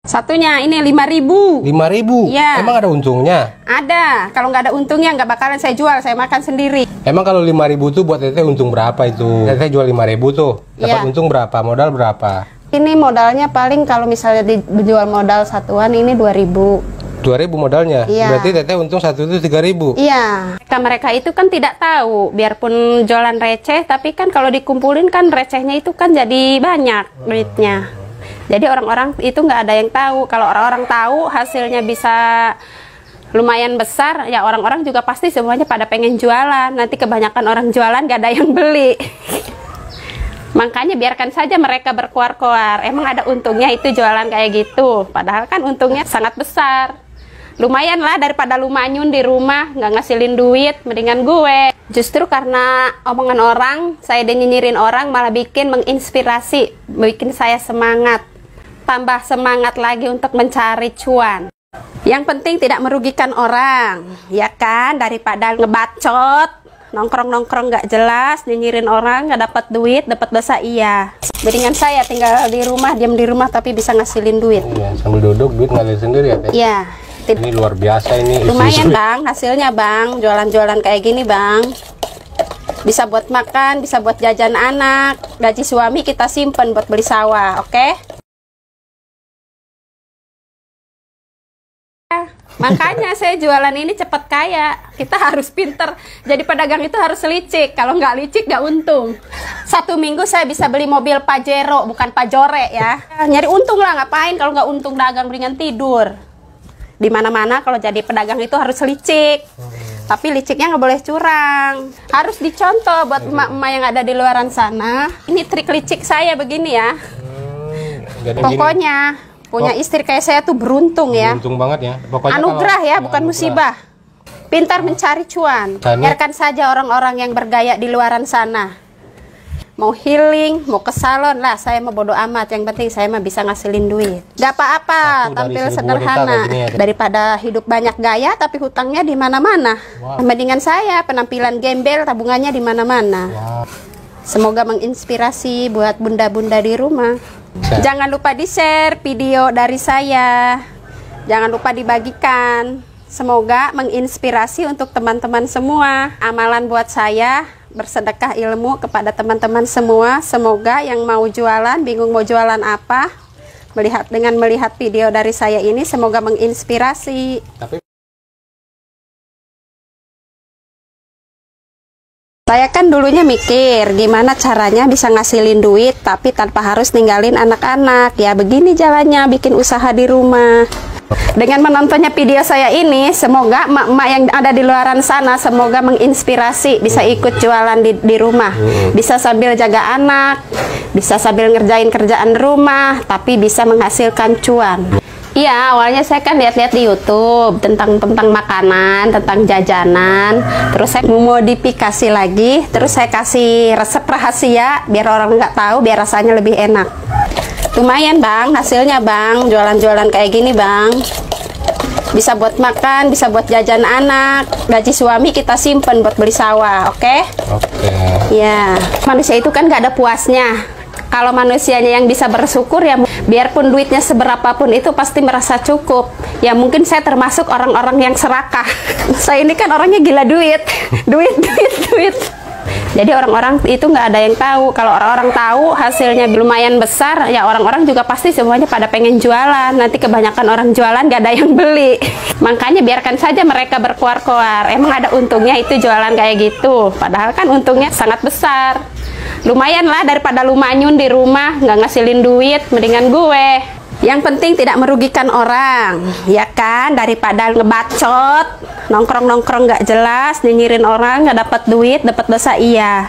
Satunya ini 5.000. 5.000? Iya. Emang ada untungnya? Ada. Kalau nggak ada untungnya nggak bakalan saya jual, saya makan sendiri. Emang kalau 5.000 tuh buat teteh untung berapa itu? Teteh jual 5.000 tuh, dapat Iya. untung berapa? Modal berapa? Ini modalnya paling kalau misalnya dijual modal satuan ini 2.000. 2.000 modalnya? Iya. Berarti teteh untung satu itu 3.000? Iya. Mereka itu kan tidak tahu, biarpun jualan receh, tapi kan kalau dikumpulin kan recehnya itu kan jadi banyak duitnya. Jadi orang-orang itu nggak ada yang tahu. Kalau orang-orang tahu hasilnya bisa lumayan besar, ya orang-orang juga pasti semuanya pada pengen jualan. Nanti kebanyakan orang jualan nggak ada yang beli. Makanya biarkan saja mereka berkoar-koar. Emang ada untungnya itu jualan kayak gitu. Padahal kan untungnya sangat besar. Lumayan lah daripada lu manyun di rumah nggak ngasilin duit, mendingan gue. Justru karena omongan orang, saya nyinyirin orang malah bikin menginspirasi, bikin saya semangat. Tambah semangat lagi untuk mencari cuan. Yang penting tidak merugikan orang, ya kan? Daripada ngebacot, nongkrong-nongkrong nggak jelas, nyinyirin orang, nggak dapat duit, dapat dosa iya. Mendingan saya tinggal di rumah, diam di rumah tapi bisa ngasilin duit. Iya, sambil duduk duit ngalir sendiri ya teh? Iya. Ini luar biasa ini. Lumayan bang, hasilnya bang, jualan-jualan kayak gini bang. Bisa buat makan, bisa buat jajan anak, gaji suami kita simpen buat beli sawah, oke? Makanya saya jualan ini cepat kaya. Kita harus pinter. Jadi pedagang itu harus licik. Kalau nggak licik nggak untung. 1 minggu saya bisa beli mobil Pajero, bukan Pajore ya. Nyari untung lah, ngapain kalau nggak untung dagang mendingan tidur. Di mana-mana kalau jadi pedagang itu harus licik. Tapi liciknya nggak boleh curang. Harus dicontoh buat emak-emak yang ada di luaran sana. Ini trik licik saya begini ya. Pokoknya punya istri kayak saya tuh beruntung ya. Beruntung banget ya. Pokoknya anugerah ya, bukan musibah. Pintar mencari cuan. Biarkan saja orang-orang yang bergaya di luaran sana. Mau healing, mau ke salon lah, saya mau bodo amat. Yang penting saya mah bisa ngasilin duit. Gak apa-apa, tampil sederhana. Daripada hidup banyak gaya tapi hutangnya di mana-mana. Mendingan saya penampilan gembel, tabungannya di mana-mana. Semoga menginspirasi buat bunda-bunda di rumah. Jangan lupa di-share video dari saya. Jangan lupa dibagikan. Semoga menginspirasi untuk teman-teman semua. Amalan buat saya bersedekah ilmu kepada teman-teman semua. Semoga yang mau jualan, bingung mau jualan apa, dengan melihat video dari saya ini semoga menginspirasi. Saya kan dulunya mikir gimana caranya bisa ngasilin duit tapi tanpa harus ninggalin anak-anak. Ya begini jalannya bikin usaha di rumah. Dengan menontonnya video saya ini, semoga emak-emak yang ada di luaran sana semoga menginspirasi, bisa ikut jualan di rumah, bisa sambil jaga anak, bisa sambil ngerjain kerjaan rumah, tapi bisa menghasilkan cuan. Iya, awalnya saya kan lihat-lihat di YouTube tentang makanan, tentang jajanan. Terus saya memodifikasi lagi, terus saya kasih resep rahasia biar orang nggak tahu, biar rasanya lebih enak. Lumayan bang, hasilnya bang, jualan-jualan kayak gini bang. Bisa buat makan, bisa buat jajan anak, gaji suami kita simpen buat beli sawah, oke? Oke. Ya, manusia itu kan nggak ada puasnya. Kalau manusianya yang bisa bersyukur ya, biarpun duitnya seberapapun itu pasti merasa cukup. Ya mungkin saya termasuk orang-orang yang serakah. Saya ini kan orangnya gila duit, duit. Jadi orang-orang itu nggak ada yang tahu. Kalau orang-orang tahu hasilnya lumayan besar, ya orang-orang juga pasti semuanya pada pengen jualan. Nanti kebanyakan orang jualan nggak ada yang beli. Makanya biarkan saja mereka berkoar-koar. Emang ada untungnya itu jualan kayak gitu. Padahal kan untungnya sangat besar. Lumayan lah daripada lu manyun di rumah nggak ngasilin duit, mendingan gue. Yang penting tidak merugikan orang, ya kan? Daripada ngebacot, nongkrong-nongkrong nggak jelas, nyinyirin orang, nggak dapat duit, dapat dosa iya.